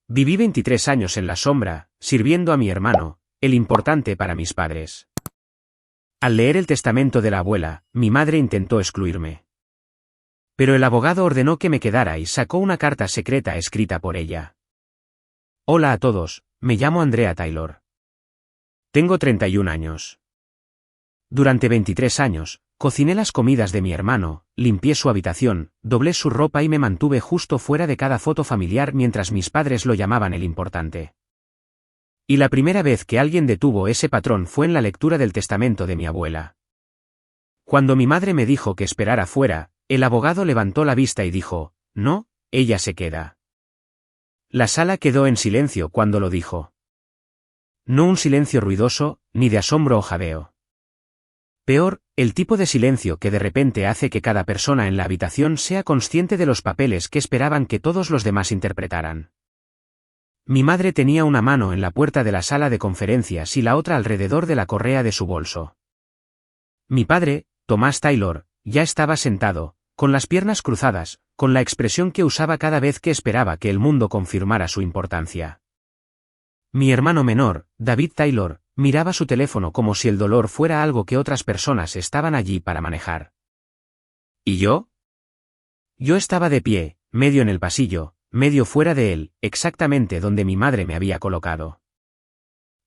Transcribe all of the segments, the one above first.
Viví 23 años en la sombra, sirviendo a mi hermano, el importante para mis padres. Al leer el testamento de la abuela, mi madre intentó excluirme. Pero el abogado ordenó que me quedara y sacó una carta secreta escrita por ella. Hola a todos, me llamo Andrea Taylor. Tengo 31 años. Durante 23 años, cociné las comidas de mi hermano, limpié su habitación, doblé su ropa y me mantuve justo fuera de cada foto familiar mientras mis padres lo llamaban el importante. Y la primera vez que alguien detuvo ese patrón fue en la lectura del testamento de mi abuela. Cuando mi madre me dijo que esperara fuera, el abogado levantó la vista y dijo, no, ella se queda. La sala quedó en silencio cuando lo dijo. No un silencio ruidoso, ni de asombro o jadeo. Peor, el tipo de silencio que de repente hace que cada persona en la habitación sea consciente de los papeles que esperaban que todos los demás interpretaran. Mi madre tenía una mano en la puerta de la sala de conferencias y la otra alrededor de la correa de su bolso. Mi padre, Thomas Taylor, ya estaba sentado, con las piernas cruzadas, con la expresión que usaba cada vez que esperaba que el mundo confirmara su importancia. Mi hermano menor, David Taylor, miraba su teléfono como si el dolor fuera algo que otras personas estaban allí para manejar. ¿Y yo? Yo estaba de pie, medio en el pasillo, medio fuera de él, exactamente donde mi madre me había colocado.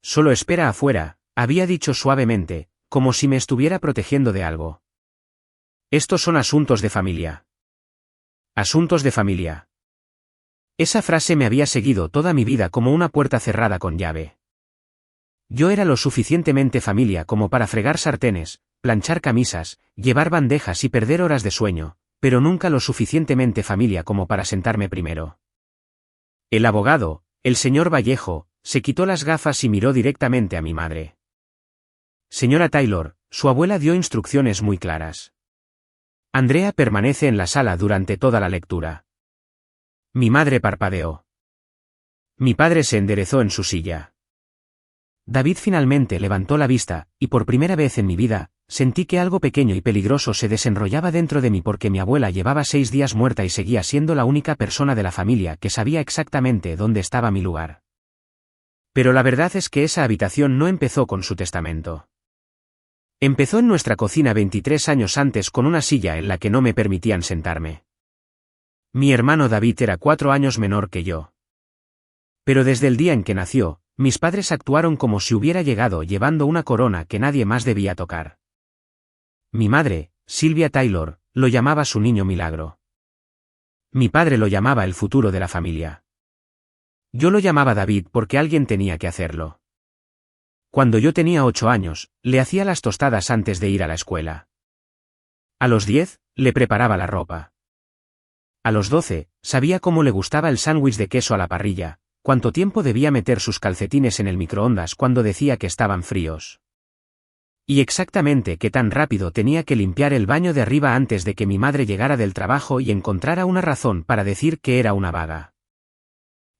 Solo espera afuera, había dicho suavemente, como si me estuviera protegiendo de algo. Estos son asuntos de familia. Asuntos de familia. Esa frase me había seguido toda mi vida como una puerta cerrada con llave. Yo era lo suficientemente familia como para fregar sartenes, planchar camisas, llevar bandejas y perder horas de sueño, pero nunca lo suficientemente familia como para sentarme primero. El abogado, el señor Vallejo, se quitó las gafas y miró directamente a mi madre. Señora Taylor, su abuela dio instrucciones muy claras. Andrea permanece en la sala durante toda la lectura. Mi madre parpadeó. Mi padre se enderezó en su silla. David finalmente levantó la vista, y por primera vez en mi vida, sentí que algo pequeño y peligroso se desenrollaba dentro de mí porque mi abuela llevaba 6 días muerta y seguía siendo la única persona de la familia que sabía exactamente dónde estaba mi lugar. Pero la verdad es que esa habitación no empezó con su testamento. Empezó en nuestra cocina 23 años antes con una silla en la que no me permitían sentarme. Mi hermano David era 4 años menor que yo. Pero desde el día en que nació, mis padres actuaron como si hubiera llegado llevando una corona que nadie más debía tocar. Mi madre, Sylvia Taylor, lo llamaba su niño milagro. Mi padre lo llamaba el futuro de la familia. Yo lo llamaba David porque alguien tenía que hacerlo. Cuando yo tenía 8 años, le hacía las tostadas antes de ir a la escuela. A los 10, le preparaba la ropa. A los 12, sabía cómo le gustaba el sándwich de queso a la parrilla, cuánto tiempo debía meter sus calcetines en el microondas cuando decía que estaban fríos. Y exactamente qué tan rápido tenía que limpiar el baño de arriba antes de que mi madre llegara del trabajo y encontrara una razón para decir que era una vaga.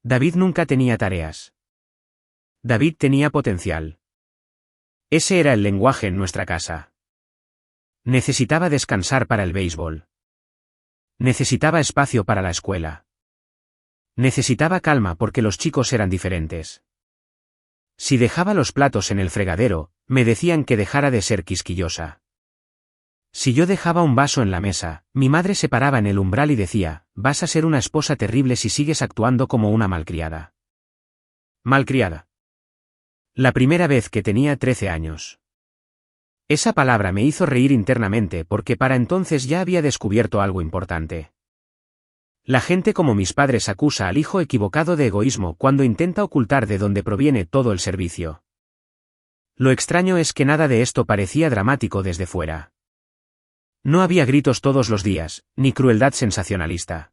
David nunca tenía tareas. David tenía potencial. Ese era el lenguaje en nuestra casa. Necesitaba descansar para el béisbol. Necesitaba espacio para la escuela. Necesitaba calma porque los chicos eran diferentes. Si dejaba los platos en el fregadero, me decían que dejara de ser quisquillosa. Si yo dejaba un vaso en la mesa, mi madre se paraba en el umbral y decía, vas a ser una esposa terrible si sigues actuando como una malcriada. Malcriada. La primera vez que tenía 13 años. Esa palabra me hizo reír internamente porque para entonces ya había descubierto algo importante. La gente como mis padres acusa al hijo equivocado de egoísmo cuando intenta ocultar de dónde proviene todo el servicio. Lo extraño es que nada de esto parecía dramático desde fuera. No había gritos todos los días, ni crueldad sensacionalista.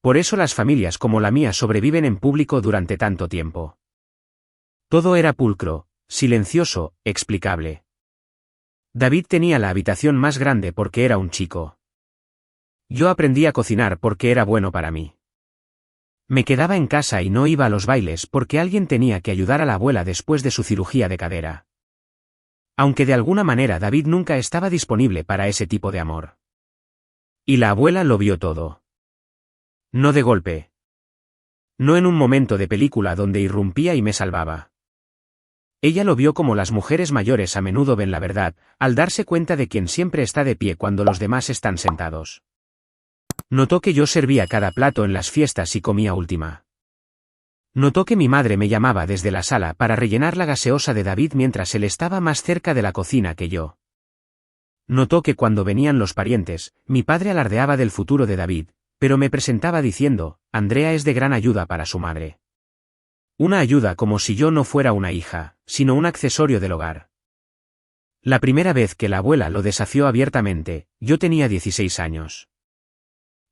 Por eso las familias como la mía sobreviven en público durante tanto tiempo. Todo era pulcro, silencioso, explicable. David tenía la habitación más grande porque era un chico. Yo aprendí a cocinar porque era bueno para mí. Me quedaba en casa y no iba a los bailes porque alguien tenía que ayudar a la abuela después de su cirugía de cadera. Aunque de alguna manera David nunca estaba disponible para ese tipo de amor. Y la abuela lo vio todo. No de golpe. No en un momento de película donde irrumpía y me salvaba. Ella lo vio como las mujeres mayores a menudo ven la verdad, al darse cuenta de quien siempre está de pie cuando los demás están sentados. Notó que yo servía cada plato en las fiestas y comía última. Notó que mi madre me llamaba desde la sala para rellenar la gaseosa de David mientras él estaba más cerca de la cocina que yo. Notó que cuando venían los parientes, mi padre alardeaba del futuro de David, pero me presentaba diciendo, Andrea es de gran ayuda para su madre. Una ayuda como si yo no fuera una hija, sino un accesorio del hogar. La primera vez que la abuela lo desafió abiertamente, yo tenía 16 años.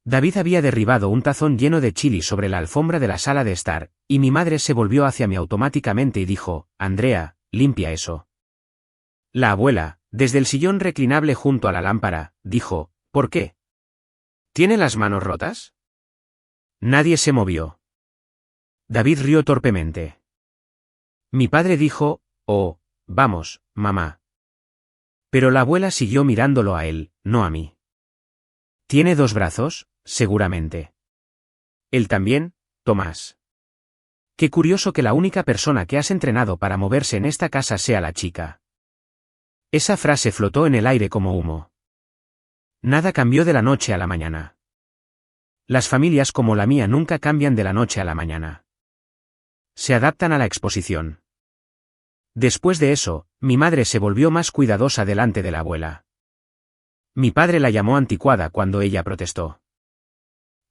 David había derribado un tazón lleno de chili sobre la alfombra de la sala de estar, y mi madre se volvió hacia mí automáticamente y dijo, Andrea, limpia eso. La abuela, desde el sillón reclinable junto a la lámpara, dijo, ¿por qué? ¿Tiene las manos rotas? Nadie se movió. David rió torpemente. Mi padre dijo, oh, vamos, mamá. Pero la abuela siguió mirándolo a él, no a mí. ¿Tiene 2 brazos? Seguramente. Él también, Tomás. Qué curioso que la única persona que has entrenado para moverse en esta casa sea la chica. Esa frase flotó en el aire como humo. Nada cambió de la noche a la mañana. Las familias como la mía nunca cambian de la noche a la mañana. Se adaptan a la exposición. Después de eso, mi madre se volvió más cuidadosa delante de la abuela. Mi padre la llamó anticuada cuando ella protestó.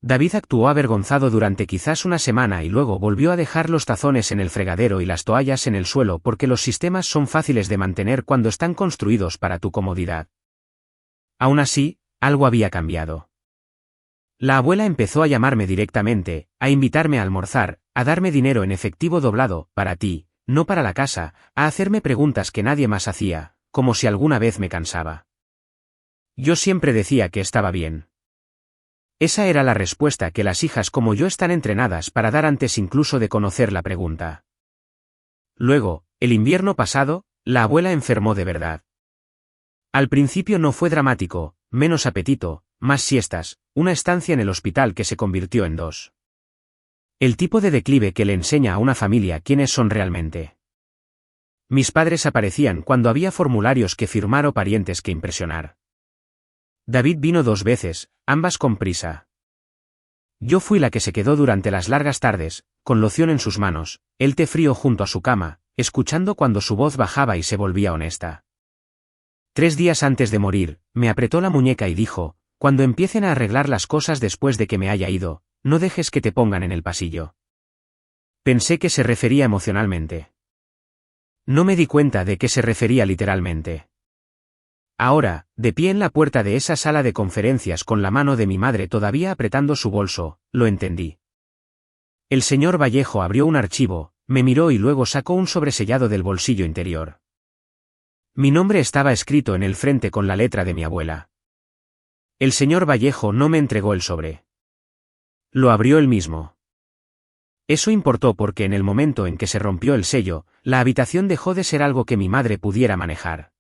David actuó avergonzado durante quizás una semana y luego volvió a dejar los tazones en el fregadero y las toallas en el suelo porque los sistemas son fáciles de mantener cuando están construidos para tu comodidad. Aún así, algo había cambiado. La abuela empezó a llamarme directamente, a invitarme a almorzar, a darme dinero en efectivo doblado, para ti, no para la casa, a hacerme preguntas que nadie más hacía, como si alguna vez me cansaba. Yo siempre decía que estaba bien. Esa era la respuesta que las hijas como yo están entrenadas para dar antes incluso de conocer la pregunta. Luego, el invierno pasado, la abuela enfermó de verdad. Al principio no fue dramático, menos apetito, más siestas, una estancia en el hospital que se convirtió en 2. El tipo de declive que le enseña a una familia quiénes son realmente. Mis padres aparecían cuando había formularios que firmar o parientes que impresionar. David vino 2 veces, ambas con prisa. Yo fui la que se quedó durante las largas tardes, con loción en sus manos, el té frío junto a su cama, escuchando cuando su voz bajaba y se volvía honesta. 3 días antes de morir, me apretó la muñeca y dijo, cuando empiecen a arreglar las cosas después de que me haya ido, no dejes que te pongan en el pasillo. Pensé que se refería emocionalmente. No me di cuenta de que se refería literalmente. Ahora, de pie en la puerta de esa sala de conferencias con la mano de mi madre todavía apretando su bolso, lo entendí. El señor Vallejo abrió un archivo, me miró y luego sacó un sobresellado del bolsillo interior. Mi nombre estaba escrito en el frente con la letra de mi abuela. El señor Vallejo no me entregó el sobre. Lo abrió él mismo. Eso importó porque en el momento en que se rompió el sello, la habitación dejó de ser algo que mi madre pudiera manejar.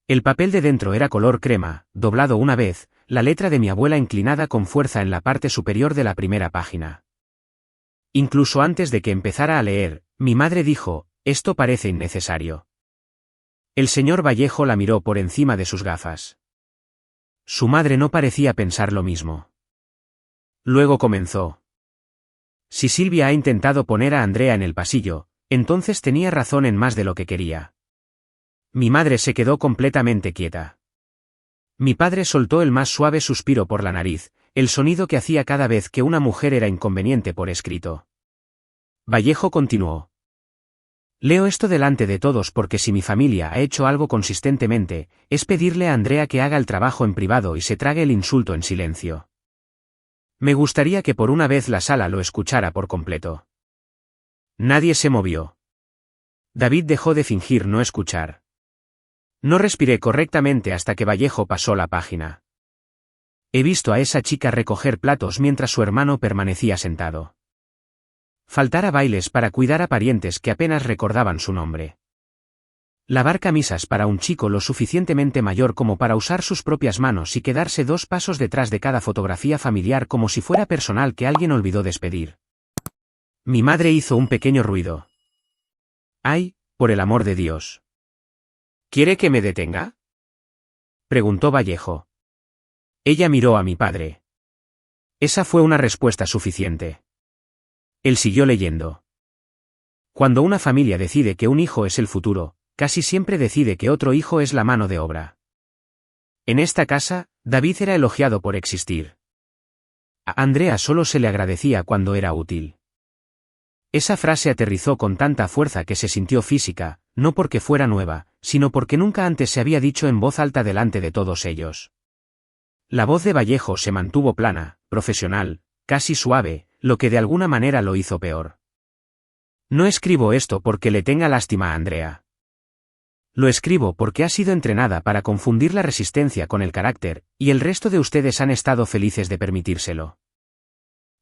El papel de dentro era color crema, doblado una vez, la letra de mi abuela inclinada con fuerza en la parte superior de la primera página. Incluso antes de que empezara a leer, mi madre dijo, esto parece innecesario. El señor Vallejo la miró por encima de sus gafas. Su madre no parecía pensar lo mismo. Luego comenzó. Si Silvia ha intentado poner a Andrea en el pasillo, entonces tenía razón en más de lo que quería. Mi madre se quedó completamente quieta. Mi padre soltó el más suave suspiro por la nariz, el sonido que hacía cada vez que una mujer era inconveniente por escrito. Vallejo continuó. Leo esto delante de todos porque si mi familia ha hecho algo consistentemente, es pedirle a Andrea que haga el trabajo en privado y se trague el insulto en silencio. Me gustaría que por una vez la sala lo escuchara por completo. Nadie se movió. David dejó de fingir no escuchar. No respiré correctamente hasta que Vallejo pasó la página. He visto a esa chica recoger platos mientras su hermano permanecía sentado. Faltar a bailes para cuidar a parientes que apenas recordaban su nombre. Lavar camisas para un chico lo suficientemente mayor como para usar sus propias manos y quedarse 2 pasos detrás de cada fotografía familiar como si fuera personal que alguien olvidó despedir. Mi madre hizo un pequeño ruido. ¡Ay, por el amor de Dios! ¿Quiere que me detenga?, preguntó Vallejo. Ella miró a mi padre. Esa fue una respuesta suficiente. Él siguió leyendo. Cuando una familia decide que un hijo es el futuro, casi siempre decide que otro hijo es la mano de obra. En esta casa, David era elogiado por existir. A Andrea solo se le agradecía cuando era útil. Esa frase aterrizó con tanta fuerza que se sintió física, no porque fuera nueva, sino porque nunca antes se había dicho en voz alta delante de todos ellos. La voz de Vallejo se mantuvo plana, profesional, casi suave, lo que de alguna manera lo hizo peor. No escribo esto porque le tenga lástima a Andrea. Lo escribo porque ha sido entrenada para confundir la resistencia con el carácter, y el resto de ustedes han estado felices de permitírselo.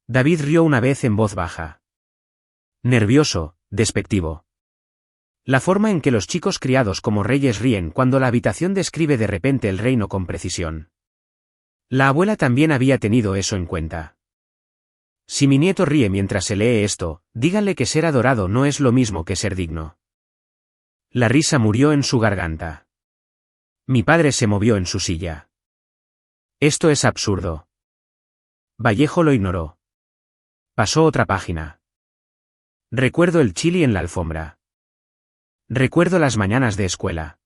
David rió una vez en voz baja. Nervioso, despectivo. La forma en que los chicos criados como reyes ríen cuando la habitación describe de repente el reino con precisión. La abuela también había tenido eso en cuenta. Si mi nieto ríe mientras se lee esto, díganle que ser adorado no es lo mismo que ser digno. La risa murió en su garganta. Mi padre se movió en su silla. Esto es absurdo. Vallejo lo ignoró. Pasó otra página. Recuerdo el chili en la alfombra. Recuerdo las mañanas de escuela.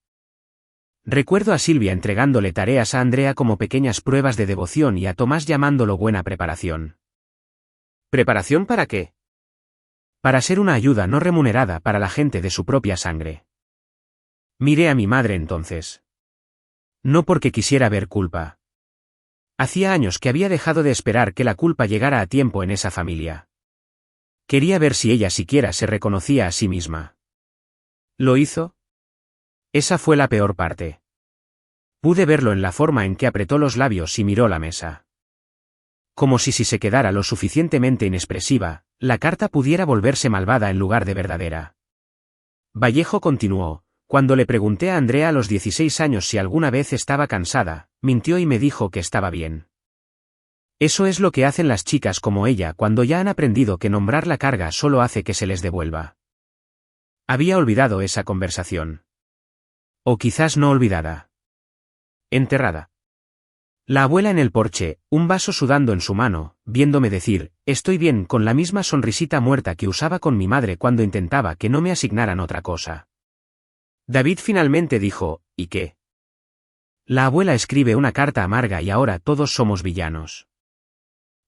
Recuerdo a Silvia entregándole tareas a Andrea como pequeñas pruebas de devoción y a Tomás llamándolo buena preparación. ¿Preparación para qué? Para ser una ayuda no remunerada para la gente de su propia sangre. Miré a mi madre entonces. No porque quisiera ver culpa. Hacía años que había dejado de esperar que la culpa llegara a tiempo en esa familia. Quería ver si ella siquiera se reconocía a sí misma. ¿Lo hizo? Esa fue la peor parte. Pude verlo en la forma en que apretó los labios y miró la mesa. Como si se quedara lo suficientemente inexpresiva, la carta pudiera volverse malvada en lugar de verdadera. Vallejo continuó: cuando le pregunté a Andrea a los 16 años si alguna vez estaba cansada, mintió y me dijo que estaba bien. Eso es lo que hacen las chicas como ella cuando ya han aprendido que nombrar la carga solo hace que se les devuelva. Había olvidado esa conversación. O quizás no olvidada. Enterrada. La abuela en el porche, un vaso sudando en su mano, viéndome decir, estoy bien, con la misma sonrisita muerta que usaba con mi madre cuando intentaba que no me asignaran otra cosa. David finalmente dijo, ¿y qué? La abuela escribe una carta amarga y ahora todos somos villanos.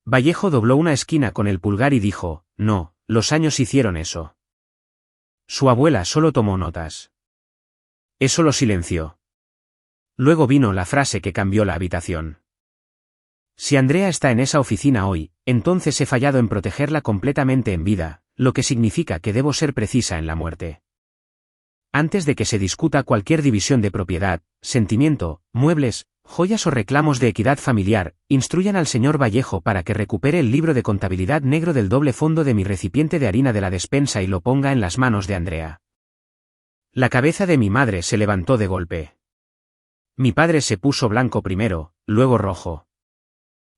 Vallejo dobló una esquina con el pulgar y dijo, no, los años hicieron eso. Su abuela solo tomó notas. Eso lo silenció. Luego vino la frase que cambió la habitación. Si Andrea está en esa oficina hoy, entonces he fallado en protegerla completamente en vida, lo que significa que debo ser precisa en la muerte. Antes de que se discuta cualquier división de propiedad, sentimiento, muebles, joyas o reclamos de equidad familiar, instruyan al señor Vallejo para que recupere el libro de contabilidad negro del doble fondo de mi recipiente de harina de la despensa y lo ponga en las manos de Andrea. La cabeza de mi madre se levantó de golpe. Mi padre se puso blanco primero, luego rojo.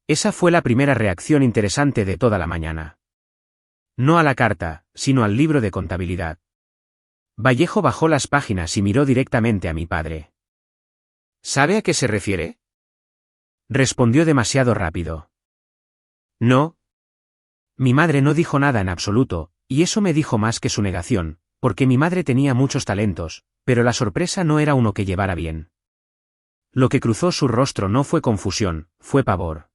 Esa fue la primera reacción interesante de toda la mañana. No a la carta, sino al libro de contabilidad. Vallejo bajó las páginas y miró directamente a mi padre. ¿Sabe a qué se refiere? Respondió demasiado rápido. No. Mi madre no dijo nada en absoluto, y eso me dijo más que su negación, porque mi madre tenía muchos talentos, pero la sorpresa no era uno que llevara bien. Lo que cruzó su rostro no fue confusión, fue pavor.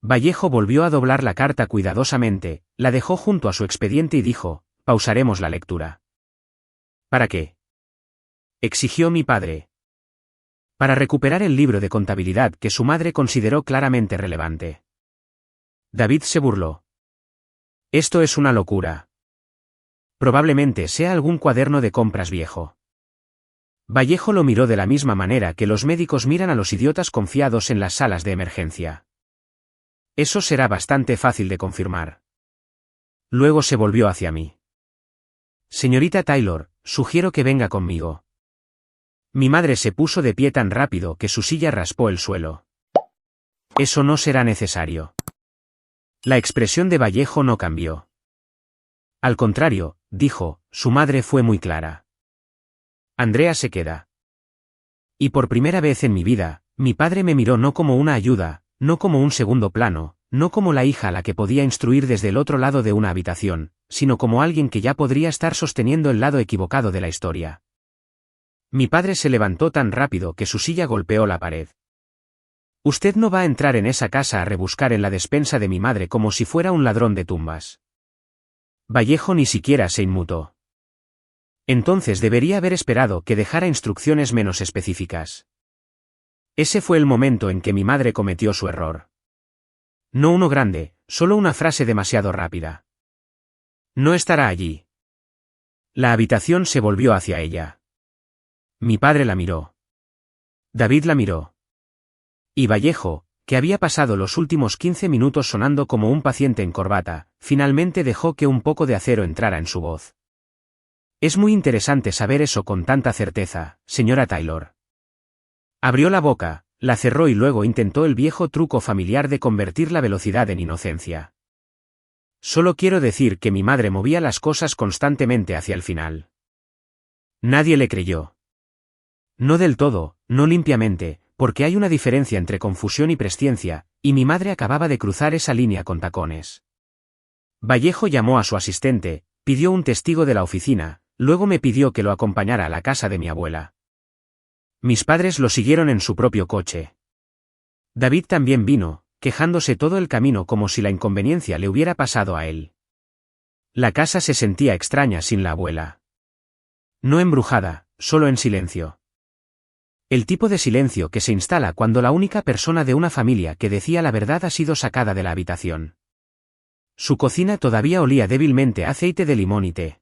Vallejo volvió a doblar la carta cuidadosamente, la dejó junto a su expediente y dijo, pausaremos la lectura. ¿Para qué? Exigió mi padre. Para recuperar el libro de contabilidad que su madre consideró claramente relevante. David se burló. Esto es una locura. Probablemente sea algún cuaderno de compras viejo. Vallejo lo miró de la misma manera que los médicos miran a los idiotas confiados en las salas de emergencia. Eso será bastante fácil de confirmar. Luego se volvió hacia mí. Señorita Taylor, sugiero que venga conmigo. Mi madre se puso de pie tan rápido que su silla raspó el suelo. Eso no será necesario. La expresión de Vallejo no cambió. Al contrario, dijo, su madre fue muy clara. Andrea se queda. Y por primera vez en mi vida, mi padre me miró no como una ayuda, no como un segundo plano, no como la hija a la que podía instruir desde el otro lado de una habitación, sino como alguien que ya podría estar sosteniendo el lado equivocado de la historia. Mi padre se levantó tan rápido que su silla golpeó la pared. Usted no va a entrar en esa casa a rebuscar en la despensa de mi madre como si fuera un ladrón de tumbas. Vallejo ni siquiera se inmutó. Entonces debería haber esperado que dejara instrucciones menos específicas. Ese fue el momento en que mi madre cometió su error. No uno grande, solo una frase demasiado rápida. No estará allí. La habitación se volvió hacia ella. Mi padre la miró. David la miró. Y Vallejo, que había pasado los últimos 15 minutos sonando como un paciente en corbata, finalmente dejó que un poco de acero entrara en su voz. Es muy interesante saber eso con tanta certeza, señora Taylor. Abrió la boca, la cerró y luego intentó el viejo truco familiar de convertir la velocidad en inocencia. Solo quiero decir que mi madre movía las cosas constantemente hacia el final. Nadie le creyó. No del todo, no limpiamente, porque hay una diferencia entre confusión y presciencia, y mi madre acababa de cruzar esa línea con tacones. Vallejo llamó a su asistente, pidió un testigo de la oficina, luego me pidió que lo acompañara a la casa de mi abuela. Mis padres lo siguieron en su propio coche. David también vino, quejándose todo el camino como si la inconveniencia le hubiera pasado a él. La casa se sentía extraña sin la abuela. No embrujada, solo en silencio. El tipo de silencio que se instala cuando la única persona de una familia que decía la verdad ha sido sacada de la habitación. Su cocina todavía olía débilmente a aceite de limón y té.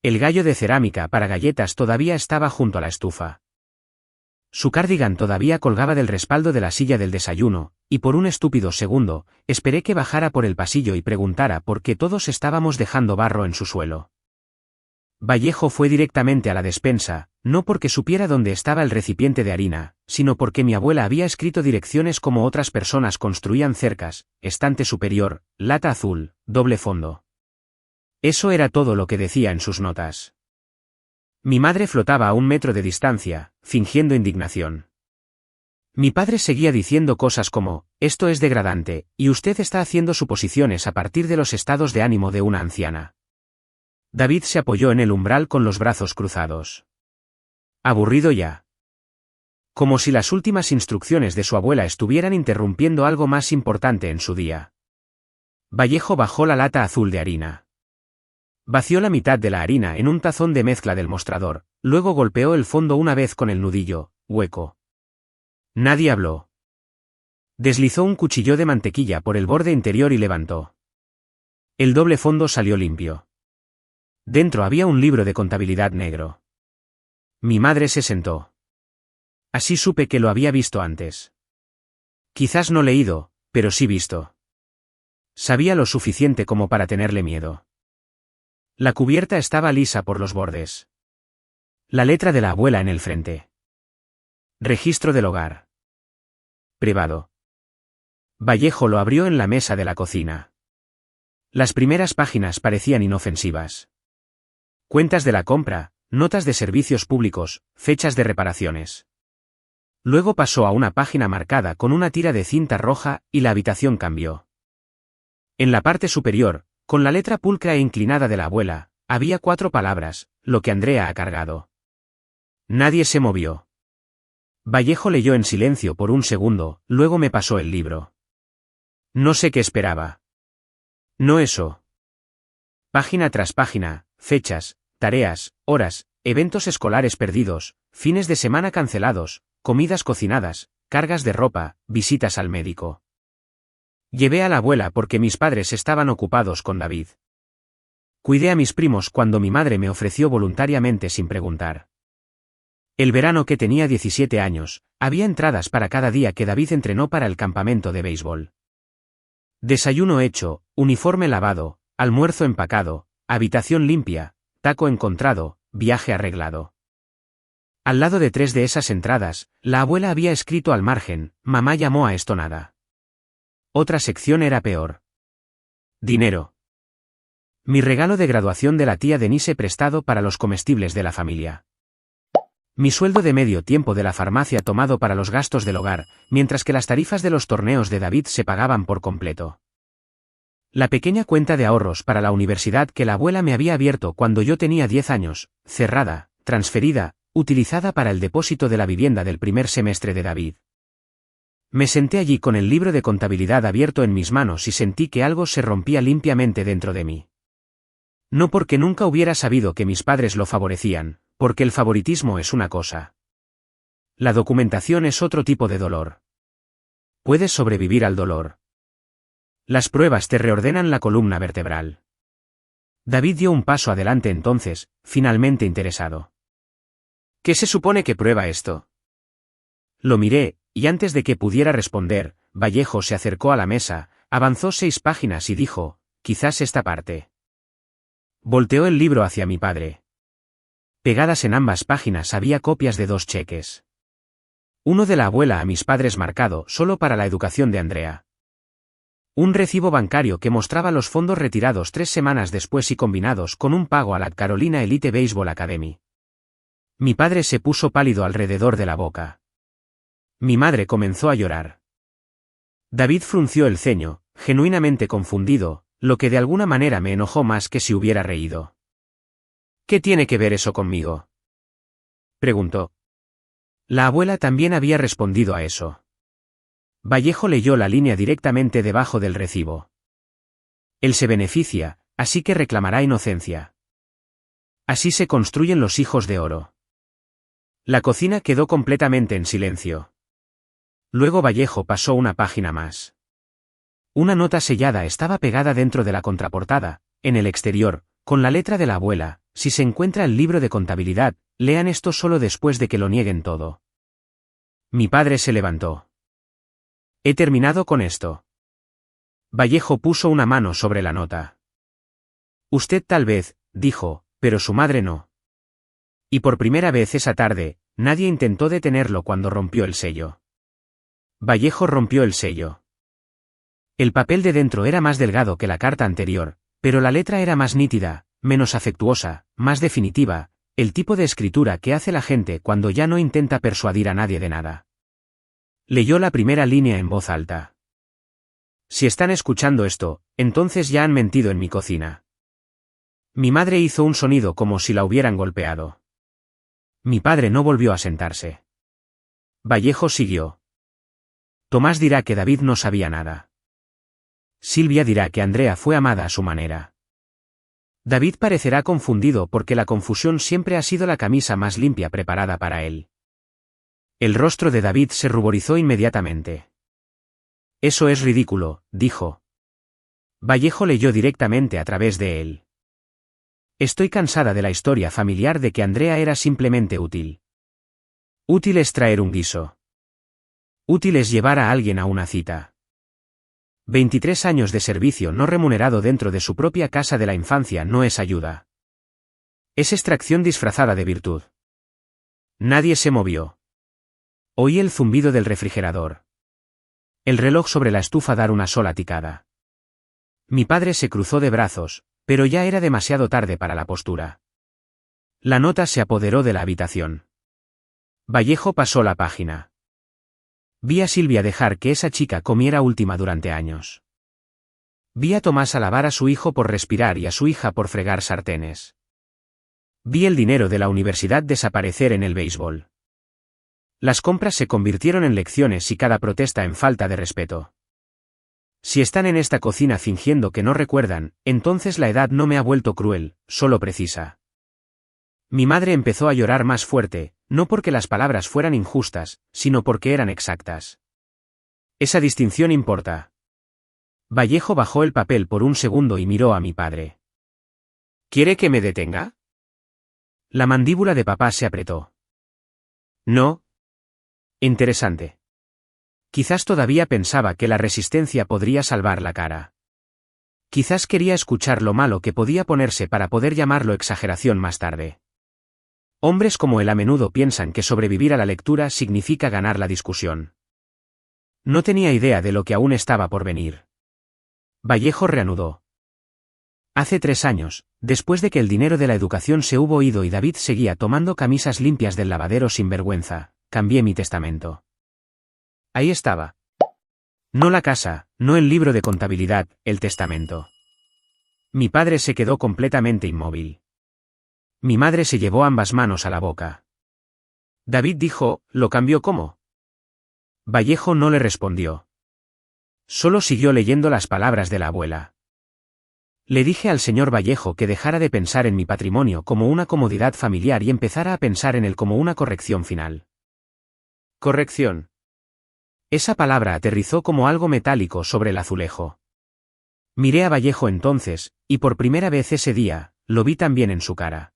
El gallo de cerámica para galletas todavía estaba junto a la estufa. Su cardigan todavía colgaba del respaldo de la silla del desayuno, y por un estúpido segundo, esperé que bajara por el pasillo y preguntara por qué todos estábamos dejando barro en su suelo. Vallejo fue directamente a la despensa, no porque supiera dónde estaba el recipiente de harina, sino porque mi abuela había escrito direcciones como otras personas construían cercas, estante superior, lata azul, doble fondo. Eso era todo lo que decía en sus notas. Mi madre flotaba a 1 metro de distancia, fingiendo indignación. Mi padre seguía diciendo cosas como, esto es degradante, y usted está haciendo suposiciones a partir de los estados de ánimo de una anciana. David se apoyó en el umbral con los brazos cruzados. Aburrido ya. Como si las últimas instrucciones de su abuela estuvieran interrumpiendo algo más importante en su día. Vallejo bajó la lata azul de harina. Vació la mitad de la harina en un tazón de mezcla del mostrador, luego golpeó el fondo una vez con el nudillo, hueco. Nadie habló. Deslizó un cuchillo de mantequilla por el borde interior y levantó. El doble fondo salió limpio. Dentro había un libro de contabilidad negro. Mi madre se sentó. Así supe que lo había visto antes. Quizás no leído, pero sí visto. Sabía lo suficiente como para tenerle miedo. La cubierta estaba lisa por los bordes. La letra de la abuela en el frente. Registro del hogar. Privado. Vallejo lo abrió en la mesa de la cocina. Las primeras páginas parecían inofensivas. Cuentas de la compra, notas de servicios públicos, fechas de reparaciones. Luego pasó a una página marcada con una tira de cinta roja y la habitación cambió. En la parte superior, con la letra pulcra e inclinada de la abuela, había 4 palabras, lo que Andrea ha cargado. Nadie se movió. Vallejo leyó en silencio por un segundo, luego me pasó el libro. No sé qué esperaba. No eso. Página tras página, fechas, tareas, horas, eventos escolares perdidos, fines de semana cancelados, comidas cocinadas, cargas de ropa, visitas al médico. Llevé a la abuela porque mis padres estaban ocupados con David. Cuidé a mis primos cuando mi madre me ofreció voluntariamente sin preguntar. El verano que tenía 17 años, había entradas para cada día que David entrenó para el campamento de béisbol. Desayuno hecho, uniforme lavado, almuerzo empacado, habitación limpia, taco encontrado, viaje arreglado. Al lado de 3 de esas entradas, la abuela había escrito al margen, mamá llamó a esto nada. Otra sección era peor. Dinero. Mi regalo de graduación de la tía Denise prestado para los comestibles de la familia. Mi sueldo de medio tiempo de la farmacia tomado para los gastos del hogar, mientras que las tarifas de los torneos de David se pagaban por completo. La pequeña cuenta de ahorros para la universidad que la abuela me había abierto cuando yo tenía 10 años, cerrada, transferida, utilizada para el depósito de la vivienda del primer semestre de David. Me senté allí con el libro de contabilidad abierto en mis manos y sentí que algo se rompía limpiamente dentro de mí. No porque nunca hubiera sabido que mis padres lo favorecían, porque el favoritismo es una cosa. La documentación es otro tipo de dolor. Puedes sobrevivir al dolor. Las pruebas te reordenan la columna vertebral. David dio un paso adelante entonces, finalmente interesado. ¿Qué se supone que prueba esto? Lo miré, y antes de que pudiera responder, Vallejo se acercó a la mesa, avanzó 6 páginas y dijo, quizás esta parte. Volteó el libro hacia mi padre. Pegadas en ambas páginas había copias de 2 cheques. Uno de la abuela a mis padres marcado solo para la educación de Andrea. Un recibo bancario que mostraba los fondos retirados 3 semanas después y combinados con un pago a la Carolina Elite Baseball Academy. Mi padre se puso pálido alrededor de la boca. Mi madre comenzó a llorar. David frunció el ceño, genuinamente confundido, lo que de alguna manera me enojó más que si hubiera reído. ¿Qué tiene que ver eso conmigo?, preguntó. La abuela también había respondido a eso. Vallejo leyó la línea directamente debajo del recibo. Él se beneficia, así que reclamará inocencia. Así se construyen los hijos de oro. La cocina quedó completamente en silencio. Luego Vallejo pasó una página más. Una nota sellada estaba pegada dentro de la contraportada, en el exterior, con la letra de la abuela: si se encuentra el libro de contabilidad, lean esto solo después de que lo nieguen todo. Mi padre se levantó. He terminado con esto. Vallejo puso una mano sobre la nota. Usted tal vez, dijo, pero su madre no. Y por primera vez esa tarde, nadie intentó detenerlo cuando rompió el sello. Vallejo rompió el sello. El papel de dentro era más delgado que la carta anterior, pero la letra era más nítida, menos afectuosa, más definitiva, el tipo de escritura que hace la gente cuando ya no intenta persuadir a nadie de nada. Leyó la primera línea en voz alta. Si están escuchando esto, entonces ya han mentido en mi cocina. Mi madre hizo un sonido como si la hubieran golpeado. Mi padre no volvió a sentarse. Vallejo siguió. Tomás dirá que David no sabía nada. Silvia dirá que Andrea fue amada a su manera. David parecerá confundido porque la confusión siempre ha sido la camisa más limpia preparada para él. El rostro de David se ruborizó inmediatamente. Eso es ridículo, dijo. Vallejo leyó directamente a través de él. Estoy cansada de la historia familiar de que Andrea era simplemente útil. Útil es traer un guiso. Útil es llevar a alguien a una cita. 23 años de servicio no remunerado dentro de su propia casa de la infancia no es ayuda. Es extracción disfrazada de virtud. Nadie se movió. Oí el zumbido del refrigerador. El reloj sobre la estufa dar una sola ticada. Mi padre se cruzó de brazos, pero ya era demasiado tarde para la postura. La nota se apoderó de la habitación. Vallejo pasó la página. Vi a Silvia dejar que esa chica comiera última durante años. Vi a Tomás alabar a su hijo por respirar y a su hija por fregar sartenes. Vi el dinero de la universidad desaparecer en el béisbol. Las compras se convirtieron en lecciones y cada protesta en falta de respeto. Si están en esta cocina fingiendo que no recuerdan, entonces la edad no me ha vuelto cruel, solo precisa. Mi madre empezó a llorar más fuerte, no porque las palabras fueran injustas, sino porque eran exactas. Esa distinción importa. Vallejo bajó el papel por un segundo y miró a mi padre. ¿Quiere que me detenga? La mandíbula de papá se apretó. No. Interesante. Quizás todavía pensaba que la resistencia podría salvar la cara. Quizás quería escuchar lo malo que podía ponerse para poder llamarlo exageración más tarde. Hombres como él a menudo piensan que sobrevivir a la lectura significa ganar la discusión. No tenía idea de lo que aún estaba por venir. Vallejo reanudó. Hace 3 años, después de que el dinero de la educación se hubo ido y David seguía tomando camisas limpias del lavadero sin vergüenza, cambié mi testamento. Ahí estaba. No la casa, no el libro de contabilidad, el testamento. Mi padre se quedó completamente inmóvil. Mi madre se llevó ambas manos a la boca. David dijo, ¿lo cambió cómo? Vallejo no le respondió. Solo siguió leyendo las palabras de la abuela. Le dije al señor Vallejo que dejara de pensar en mi patrimonio como una comodidad familiar y empezara a pensar en él como una corrección final. Corrección. Esa palabra aterrizó como algo metálico sobre el azulejo. Miré a Vallejo entonces, y por primera vez ese día, lo vi también en su cara.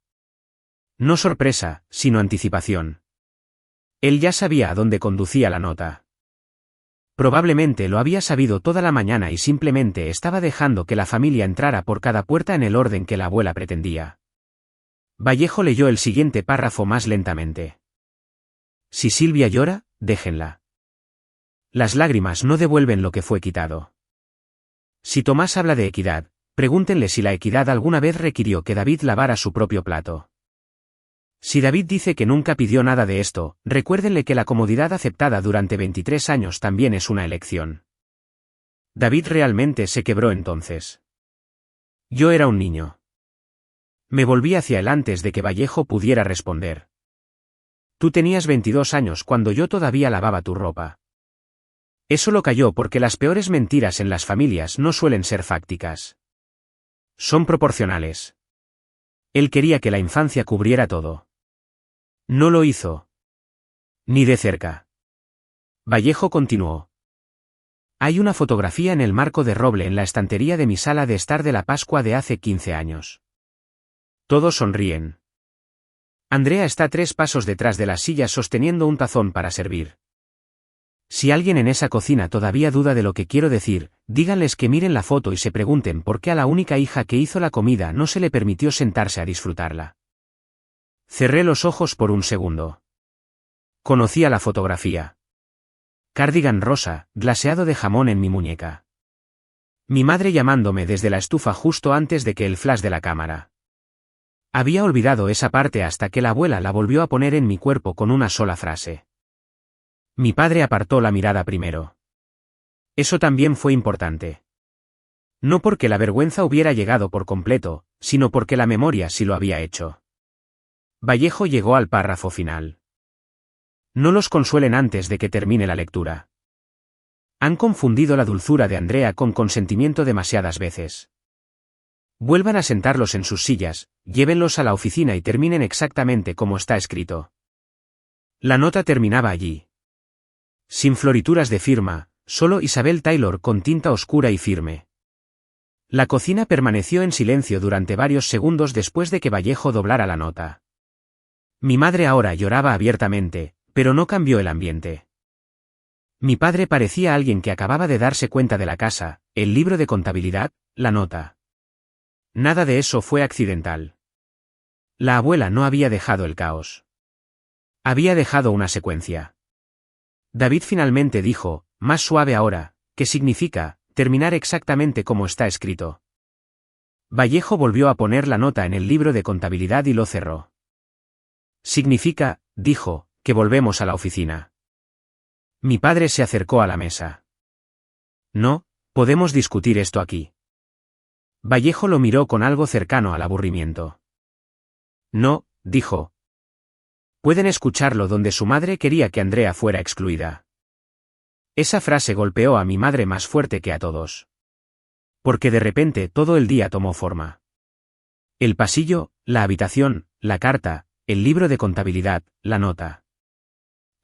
No sorpresa, sino anticipación. Él ya sabía a dónde conducía la nota. Probablemente lo había sabido toda la mañana y simplemente estaba dejando que la familia entrara por cada puerta en el orden que la abuela pretendía. Vallejo leyó el siguiente párrafo más lentamente. Si Silvia llora, déjenla. Las lágrimas no devuelven lo que fue quitado. Si Tomás habla de equidad, pregúntenle si la equidad alguna vez requirió que David lavara su propio plato. Si David dice que nunca pidió nada de esto, recuérdenle que la comodidad aceptada durante 23 años también es una elección. David realmente se quebró entonces. Yo era un niño. Me volví hacia él antes de que Vallejo pudiera responder. Tú tenías 22 años cuando yo todavía lavaba tu ropa. Eso lo calló porque las peores mentiras en las familias no suelen ser fácticas. Son proporcionales. Él quería que la infancia cubriera todo. No lo hizo. Ni de cerca. Vallejo continuó. Hay una fotografía en el marco de roble en la estantería de mi sala de estar de la Pascua de hace 15 años. Todos sonríen. Andrea está 3 pasos detrás de las sillas sosteniendo un tazón para servir. Si alguien en esa cocina todavía duda de lo que quiero decir, díganles que miren la foto y se pregunten por qué a la única hija que hizo la comida no se le permitió sentarse a disfrutarla. Cerré los ojos por un segundo. Conocía la fotografía. Cardigan rosa, glaseado de jamón en mi muñeca. Mi madre llamándome desde la estufa justo antes de que el flash de la cámara. Había olvidado esa parte hasta que la abuela la volvió a poner en mi cuerpo con una sola frase. Mi padre apartó la mirada primero. Eso también fue importante. No porque la vergüenza hubiera llegado por completo, sino porque la memoria sí lo había hecho. Vallejo llegó al párrafo final. No los consuelen antes de que termine la lectura. Han confundido la dulzura de Andrea con consentimiento demasiadas veces. Vuelvan a sentarlos en sus sillas, llévenlos a la oficina y terminen exactamente como está escrito. La nota terminaba allí. Sin florituras de firma, solo Isabel Taylor con tinta oscura y firme. La cocina permaneció en silencio durante varios segundos después de que Vallejo doblara la nota. Mi madre ahora lloraba abiertamente, pero no cambió el ambiente. Mi padre parecía alguien que acababa de darse cuenta de la casa, el libro de contabilidad, la nota. Nada de eso fue accidental. La abuela no había dejado el caos. Había dejado una secuencia. David finalmente dijo, más suave ahora, que significa, terminar exactamente como está escrito. Vallejo volvió a poner la nota en el libro de contabilidad y lo cerró. Significa, dijo, que volvemos a la oficina. Mi padre se acercó a la mesa. No, podemos discutir esto aquí. Vallejo lo miró con algo cercano al aburrimiento. No, dijo. Pueden escucharlo donde su madre quería que Andrea fuera excluida. Esa frase golpeó a mi madre más fuerte que a todos. Porque de repente todo el día tomó forma. El pasillo, la habitación, la carta, el libro de contabilidad, la nota.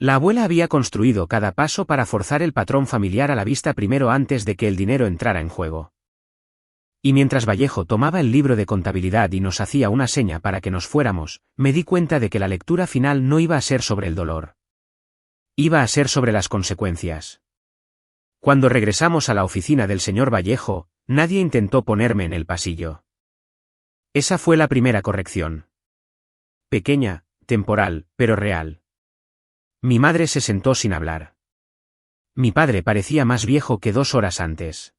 La abuela había construido cada paso para forzar el patrón familiar a la vista primero antes de que el dinero entrara en juego. Y mientras Vallejo tomaba el libro de contabilidad y nos hacía una seña para que nos fuéramos, me di cuenta de que la lectura final no iba a ser sobre el dolor. Iba a ser sobre las consecuencias. Cuando regresamos a la oficina del señor Vallejo, nadie intentó ponerme en el pasillo. Esa fue la primera corrección. Pequeña, temporal, pero real. Mi madre se sentó sin hablar. Mi padre parecía más viejo que 2 horas antes.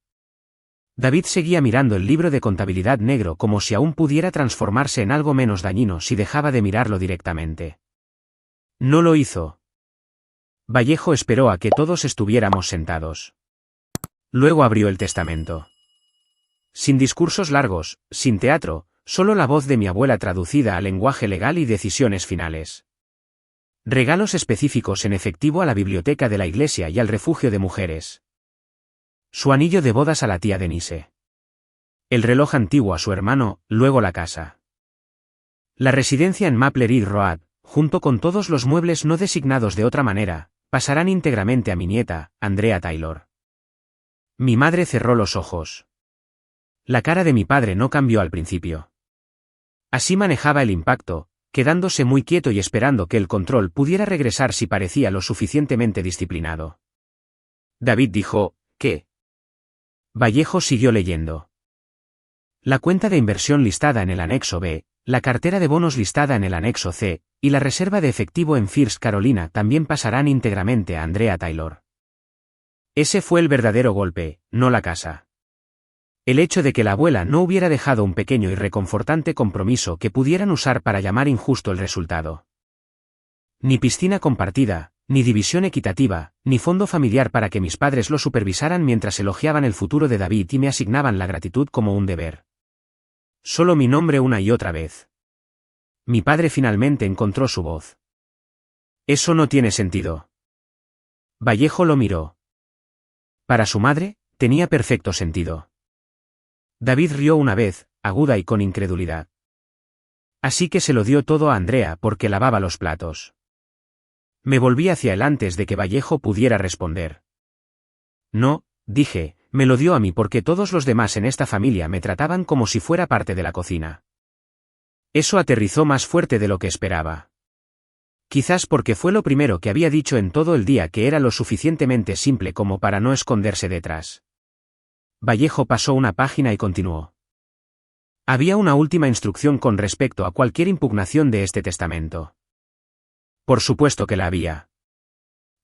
David seguía mirando el libro de contabilidad negro como si aún pudiera transformarse en algo menos dañino si dejaba de mirarlo directamente. No lo hizo. Vallejo esperó a que todos estuviéramos sentados. Luego abrió el testamento. Sin discursos largos, sin teatro, solo la voz de mi abuela traducida al lenguaje legal y decisiones finales. Regalos específicos en efectivo a la biblioteca de la iglesia y al refugio de mujeres. Su anillo de bodas a la tía Denise. El reloj antiguo a su hermano, luego la casa. La residencia en Maple Ridge Road, junto con todos los muebles no designados de otra manera, pasarán íntegramente a mi nieta, Andrea Taylor. Mi madre cerró los ojos. La cara de mi padre no cambió al principio. Así manejaba el impacto, quedándose muy quieto y esperando que el control pudiera regresar si parecía lo suficientemente disciplinado. David dijo, ¿qué? Vallejo siguió leyendo. La cuenta de inversión listada en el anexo B, la cartera de bonos listada en el anexo C, y la reserva de efectivo en First Carolina también pasarán íntegramente a Andrea Taylor. Ese fue el verdadero golpe, no la casa. El hecho de que la abuela no hubiera dejado un pequeño y reconfortante compromiso que pudieran usar para llamar injusto el resultado. Ni piscina compartida, ni división equitativa, ni fondo familiar para que mis padres lo supervisaran mientras elogiaban el futuro de David y me asignaban la gratitud como un deber. Solo mi nombre una y otra vez. Mi padre finalmente encontró su voz. Eso no tiene sentido. Vallejo lo miró. Para su madre, tenía perfecto sentido. David rió una vez, aguda y con incredulidad. Así que se lo dio todo a Andrea porque lavaba los platos. Me volví hacia él antes de que Vallejo pudiera responder. No, dije, me lo dio a mí porque todos los demás en esta familia me trataban como si fuera parte de la cocina. Eso aterrizó más fuerte de lo que esperaba. Quizás porque fue lo primero que había dicho en todo el día que era lo suficientemente simple como para no esconderse detrás. Vallejo pasó una página y continuó. Había una última instrucción con respecto a cualquier impugnación de este testamento. Por supuesto que la había.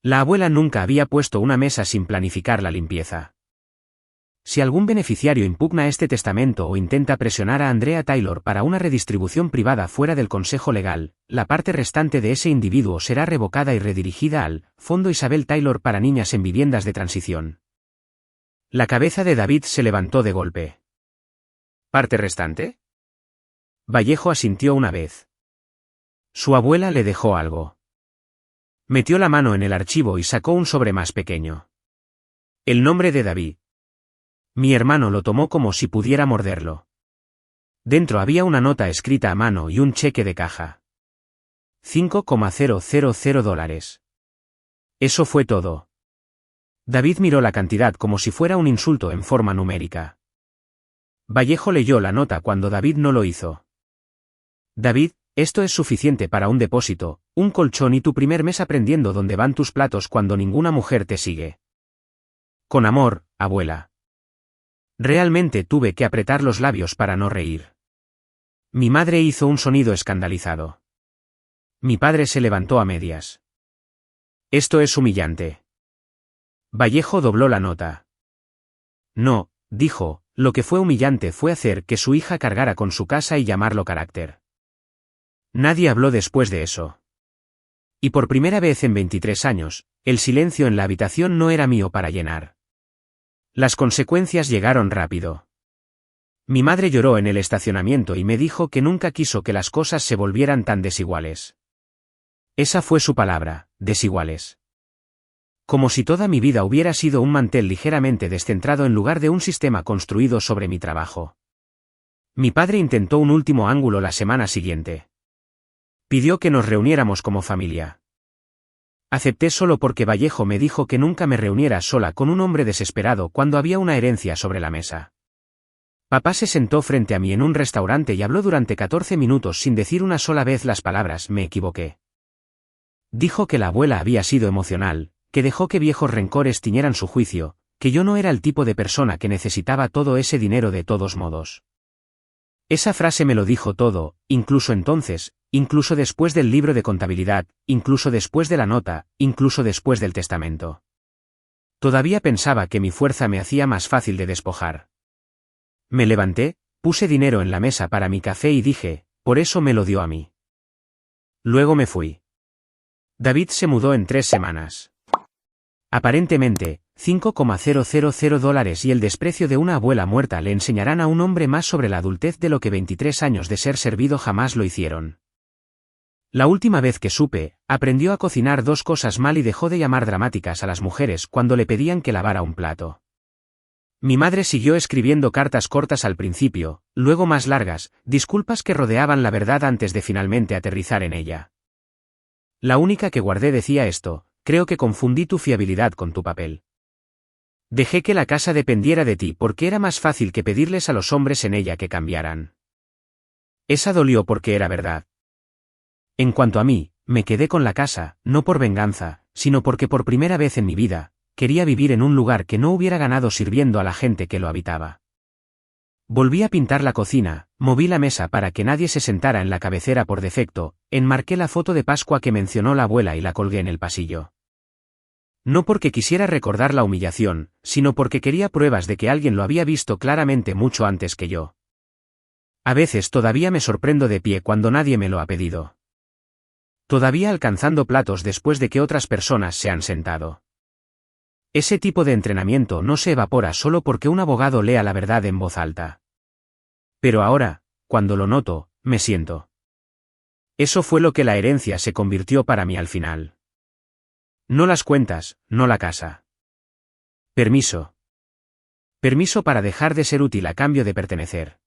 La abuela nunca había puesto una mesa sin planificar la limpieza. Si algún beneficiario impugna este testamento o intenta presionar a Andrea Taylor para una redistribución privada fuera del consejo legal, la parte restante de ese individuo será revocada y redirigida al Fondo Isabel Taylor para niñas en viviendas de transición. La cabeza de David se levantó de golpe. ¿Parte restante? Vallejo asintió una vez. Su abuela le dejó algo. Metió la mano en el archivo y sacó un sobre más pequeño. El nombre de David. Mi hermano lo tomó como si pudiera morderlo. Dentro había una nota escrita a mano y un cheque de caja. $5,000. Eso fue todo. David miró la cantidad como si fuera un insulto en forma numérica. Vallejo leyó la nota cuando David no lo hizo. David, esto es suficiente para un depósito, un colchón y tu primer mes aprendiendo dónde van tus platos cuando ninguna mujer te sigue. Con amor, abuela. Realmente tuve que apretar los labios para no reír. Mi madre hizo un sonido escandalizado. Mi padre se levantó a medias. Esto es humillante. Vallejo dobló la nota. No, dijo, lo que fue humillante fue hacer que su hija cargara con su casa y llamarlo carácter. Nadie habló después de eso. Y por primera vez en 23 años, el silencio en la habitación no era mío para llenar. Las consecuencias llegaron rápido. Mi madre lloró en el estacionamiento y me dijo que nunca quiso que las cosas se volvieran tan desiguales. Esa fue su palabra, desiguales. Como si toda mi vida hubiera sido un mantel ligeramente descentrado en lugar de un sistema construido sobre mi trabajo. Mi padre intentó un último ángulo la semana siguiente. Pidió que nos reuniéramos como familia. Acepté solo porque Vallejo me dijo que nunca me reuniera sola con un hombre desesperado cuando había una herencia sobre la mesa. Papá se sentó frente a mí en un restaurante y habló durante 14 minutos sin decir una sola vez las palabras «me equivoqué». Dijo que la abuela había sido emocional, que dejó que viejos rencores tiñeran su juicio, que yo no era el tipo de persona que necesitaba todo ese dinero de todos modos. Esa frase me lo dijo todo, incluso entonces, incluso después del libro de contabilidad, incluso después de la nota, incluso después del testamento. Todavía pensaba que mi fuerza me hacía más fácil de despojar. Me levanté, puse dinero en la mesa para mi café y dije, por eso me lo dio a mí. Luego me fui. David se mudó en 3 semanas. Aparentemente, $5,000 y el desprecio de una abuela muerta le enseñarán a un hombre más sobre la adultez de lo que 23 años de ser servido jamás lo hicieron. La última vez que supe, aprendió a cocinar 2 cosas mal y dejó de llamar dramáticas a las mujeres cuando le pedían que lavara un plato. Mi madre siguió escribiendo cartas cortas al principio, luego más largas, disculpas que rodeaban la verdad antes de finalmente aterrizar en ella. La única que guardé decía esto: creo que confundí tu fiabilidad con tu papel. Dejé que la casa dependiera de ti porque era más fácil que pedirles a los hombres en ella que cambiaran. Esa dolió porque era verdad. En cuanto a mí, me quedé con la casa, no por venganza, sino porque por primera vez en mi vida, quería vivir en un lugar que no hubiera ganado sirviendo a la gente que lo habitaba. Volví a pintar la cocina, moví la mesa para que nadie se sentara en la cabecera por defecto, enmarqué la foto de Pascua que mencionó la abuela y la colgué en el pasillo. No porque quisiera recordar la humillación, sino porque quería pruebas de que alguien lo había visto claramente mucho antes que yo. A veces todavía me sorprendo de pie cuando nadie me lo ha pedido. Todavía alcanzando platos después de que otras personas se han sentado. Ese tipo de entrenamiento no se evapora solo porque un abogado lea la verdad en voz alta. Pero ahora, cuando lo noto, me siento. Eso fue lo que la herencia se convirtió para mí al final. No las cuentas, no la casa. Permiso. Permiso para dejar de ser útil a cambio de pertenecer.